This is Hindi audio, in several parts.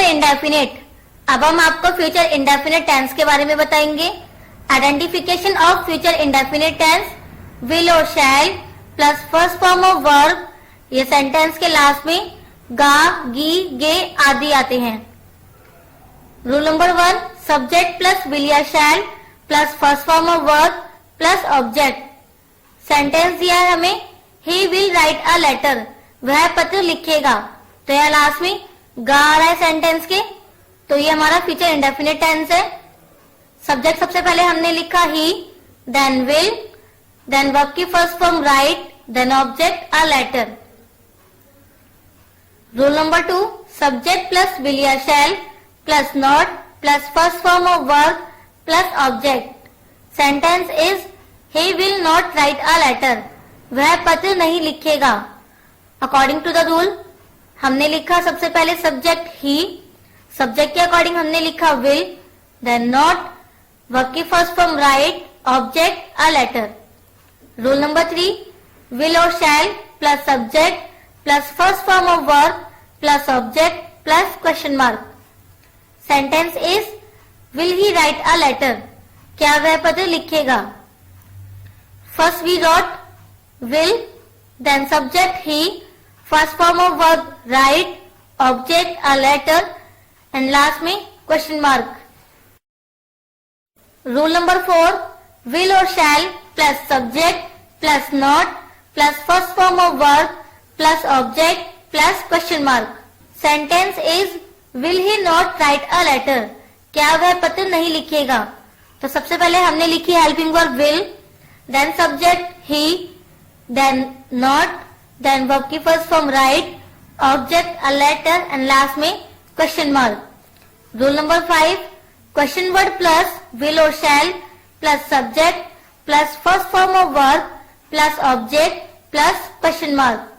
इंडेफिनिट। अब हम आपको फ्यूचर इंडेफिनिट टेंस के बारे में बताएंगे। Identification of future indefinite tense, will और shall plus first form of verb, ये सेंटेंस के लास्ट में गा, गी, गे आदि आते हैं। Rule number 1, subject plus will या shall plus first form of verb plus object. Sentence दिया है हमें, he will write a letter, वह पत्र लिखेगा। तो यह लास्ट में गा आ रहा है सेंटेंस के, तो ये हमारा फ्यूचर इंडेफिनिट टेंस है। सब्जेक्ट सबसे पहले हमने लिखा he, then will, then verb की first form write, then object a letter. Rule number 2, subject plus will या shall plus not plus first form of verb plus object. Sentence is, he will not write a letter, वह पत्र नहीं लिखेगा। अकॉर्डिंग टू द रूल हमने लिखा सबसे पहले सब्जेक्ट ही, सब्जेक्ट के अकॉर्डिंग हमने लिखा विल, देन नॉट, वर्ब की first form right, object a letter. Rule number 3, will और shall plus subject plus first form of verb plus object plus question mark. Sentence is, will he write a letter, क्या वह पत्र लिखेगा। First we wrote will, then subject he, first form of verb write, object a letter and last में question mark. Rule number 4, will और shall plus subject plus not plus first form of verb plus object plus question mark. Sentence is, will he not write a letter, क्या वह पत्र नहीं लिखेगा। तो सबसे पहले हमने लिखी helping verb will, then subject he, then not, then verb की first form right, object a letter and last में question mark. Rule number 5, question word plus will और shall plus subject plus first form of verb plus object plus question mark.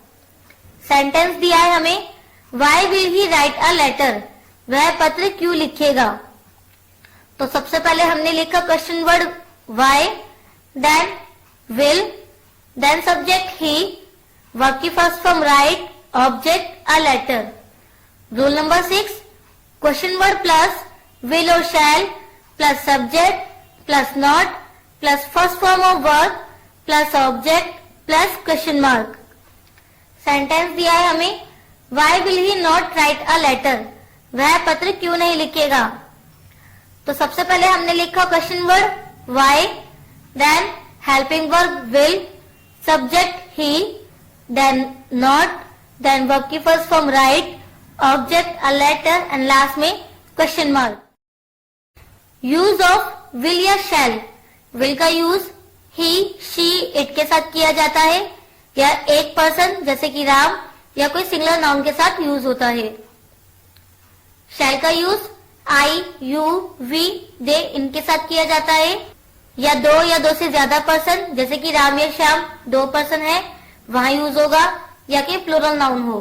Sentence दिया है हमें, why will he write a letter, वह पत्र क्यों लिखेगा। तो सबसे पहले हमने लिखा question word why, then will, then subject he, verb की first form right, object a letter. Rule number 6, question word plus will और shall plus subject plus not plus first form of verb plus object plus question mark. Sentence दिया है हमें, why will he not write a letter, वह पत्र क्यों नहीं लिखेगा। तो सबसे पहले हमने लिखा question word why, then helping verb will, subject he, then not, then verb की first form right, object a letter and last में question mark. Use of will या शैल, विल का यूज ही, शी, इट के साथ किया जाता है या एक पर्सन जैसे कि राम या कोई सिंगुलर नाउन के साथ यूज होता है। शैल का यूज आई, यू, वी, दे इनके साथ किया जाता है या दो से ज्यादा पर्सन जैसे कि राम या श्याम 2 पर्सन है वहां यूज होगा या कि प्लूरल नाउन हो।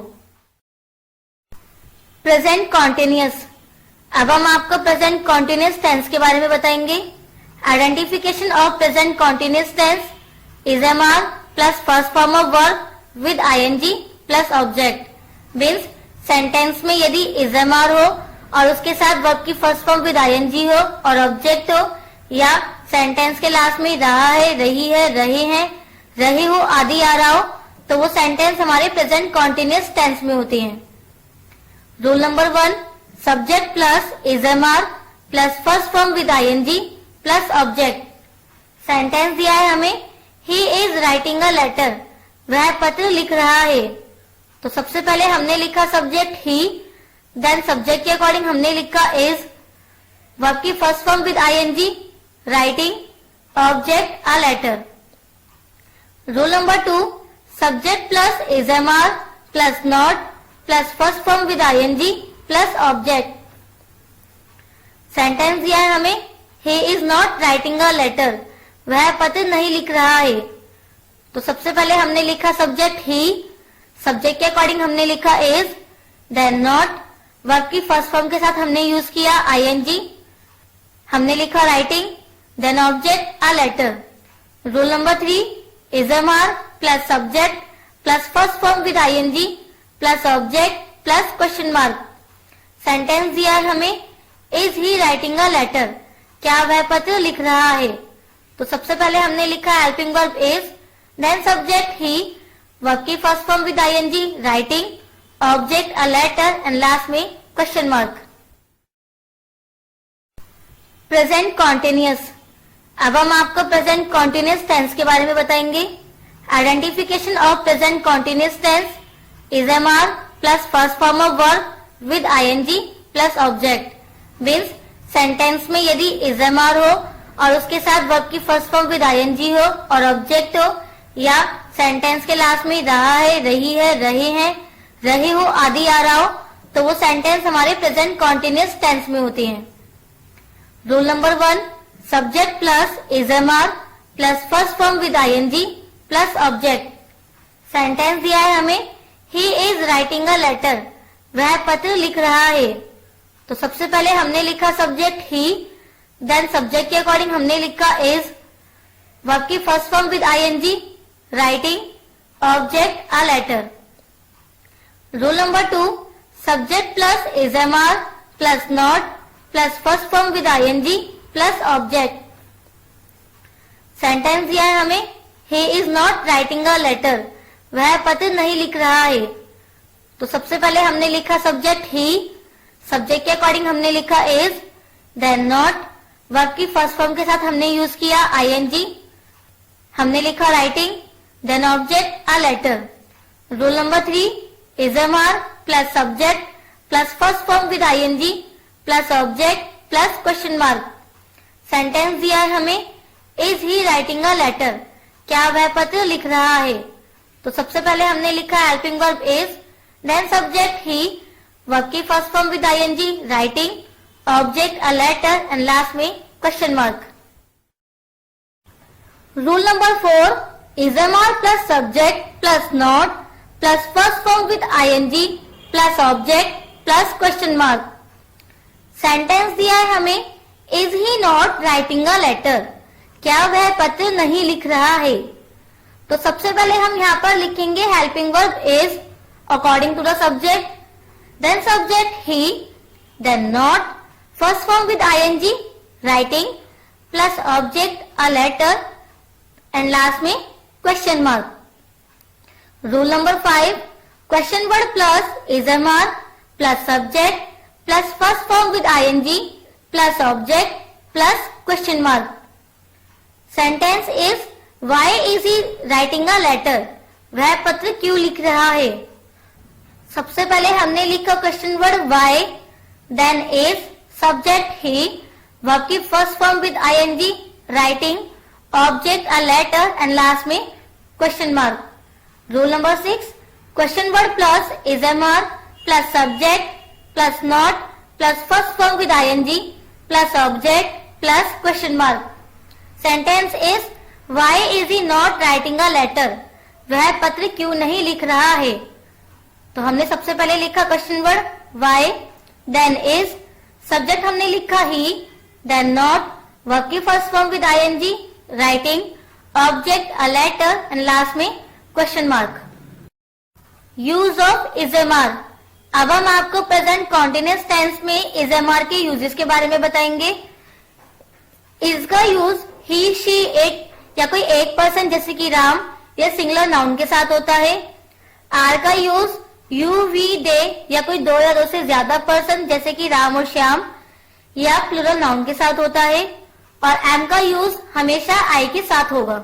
प्रेजेंट कॉन्टिन्यूअस, अब हम आपको प्रेजेंट कॉन्टिन्यूअस टेंस के बारे में बताएंगे। Identification of present continuous tense, is am are plus first form of verb with ING plus object. Means sentence में यदि इज एम आर हो और उसके साथ वर्ब की फर्स्ट फॉर्म विद आईएनजी हो और ऑब्जेक्ट हो, या सेंटेंस के लास्ट में रहा है, रही है, रहे हैं, रहे हो आदि आ रहा हो, तो वो सेंटेंस हमारे प्रेजेंट कॉन्टिन्यूअस टेंस में होते हैं। Rule number 1, subject plus is am are plus first form with ING plus object. Sentence दिया है हमें, he is writing a letter, वह पत्र लिख रहा है। तो सबसे पहले हमने लिखा सब्जेक्ट ही, देन सब्जेक्ट के अकॉर्डिंग हमने लिखा इज, वर्ब की first form with ING, writing, object a letter. Rule number 2, subject plus is am are plus not plus first form with ING plus object. Sentence दिया है हमें, he is not writing a letter, वह पत्र नहीं लिख रहा है। तो सबसे पहले हमने लिखा सब्जेक्ट ही, सब्जेक्ट के अकॉर्डिंग हमने लिखा इज, देन नॉट, वर्ब की फर्स्ट फॉर्म के साथ हमने यूज किया आईएनजी, हमने लिखा writing, then object a letter. Rule number 3, is am are plus subject plus first form with ING plus object plus question mark. Sentence दिया है हमें, is he writing a letter, क्या वह पत्र लिख रहा है। तो सबसे पहले हमने लिखा helping verb is, then subject he, verb की first form with ING writing, object a letter and last में क्वेश्चन मार्क। प्रेजेंट कॉन्टिन्यूअस, अब हम आपको प्रेजेंट कॉन्टिन्यूअस टेंस के बारे में बताएंगे। Identification of present continuous tense, is am are plus first form of verb with ING plus object. Means sentence में यदि इज एम आर हो और उसके साथ वर्ब की फर्स्ट फॉर्म विद आईएनजी हो और ऑब्जेक्ट हो, या सेंटेंस के लास्ट में रहा है, रही है, रहे हैं, रहे हो आदि आ रहा हो, तो वो सेंटेंस हमारे प्रेजेंट कॉन्टिन्यूअस टेंस में होते हैं। Rule number 1, subject plus is am are plus first form with ING plus object. Sentence दिया है हमें, he is writing a letter, वह पत्र लिख रहा है। तो सबसे पहले हमने लिखा सब्जेक्ट ही, देन सब्जेक्ट के अकॉर्डिंग हमने लिखा इज, वर्ब की first form with ING writing, object a letter. Rule number 2, subject plus is am are plus not plus first form with ING plus object. Sentence दिया है हमें, he is not writing a letter, वह पत्र नहीं लिख रहा है। तो सबसे पहले हमने लिखा सब्जेक्ट ही, सब्जेक्ट के अकॉर्डिंग हमने लिखा इज, देन नॉट, वर्ब की फर्स्ट फॉर्म के साथ हमने यूज किया आईएनजी, हमने लिखा writing, then object a letter. Rule number 3, is am are plus subject plus first form with ING plus object plus question mark. Sentence दिया है हमें, is he writing a letter, क्या वह पत्र लिख रहा है। तो सबसे पहले हमने लिखा helping verb is, then subject he, verb की first form with ING writing, object a letter and last में question mark. Rule number 4, is am are plus subject plus not plus first form with ING plus object plus question mark. Sentence दिया है हमें, is he not writing a letter, क्या वह पत्र नहीं लिख रहा है। तो सबसे पहले हम यहाँ पर लिखेंगे helping verb is according to the subject, then subject he, then not, first form with ING writing plus object a letter and last में question mark. Rule number 5, question word plus is am are plus subject plus first form with ING plus object plus question mark. Sentence is, why is he writing a letter, वह पत्र क्यों लिख रहा है। सबसे पहले हमने लिखा question word why, then is, subject he, verb की first form with ING writing, object a letter and last में question mark. Rule number 6, question word plus is am are plus subject plus not plus first form with ING plus object plus question mark. Sentence is, why is he not writing a letter, वह पत्र क्यों नहीं लिख रहा है। तो हमने सबसे पहले लिखा question word why, then is, subject हमने लिखा ही, देन नॉट, वर्ब की first form with ING writing, object a letter and last में question mark. Use of is am are, अब हम आपको प्रेजेंट कॉन्टिन्यूअस टेंस में इज एम आर के यूजेस के बारे में बताएंगे। इज का यूज ही, शी, इट या कोई एक पर्सन जैसे कि राम या सिंगुलर नाउन के साथ होता है। आर का यूज यू, वी, दे या कोई 2 या 2 से ज्यादा पर्सन जैसे कि राम और श्याम या प्लूरल नाउन के साथ होता है। और एम का यूज हमेशा आई के साथ होगा।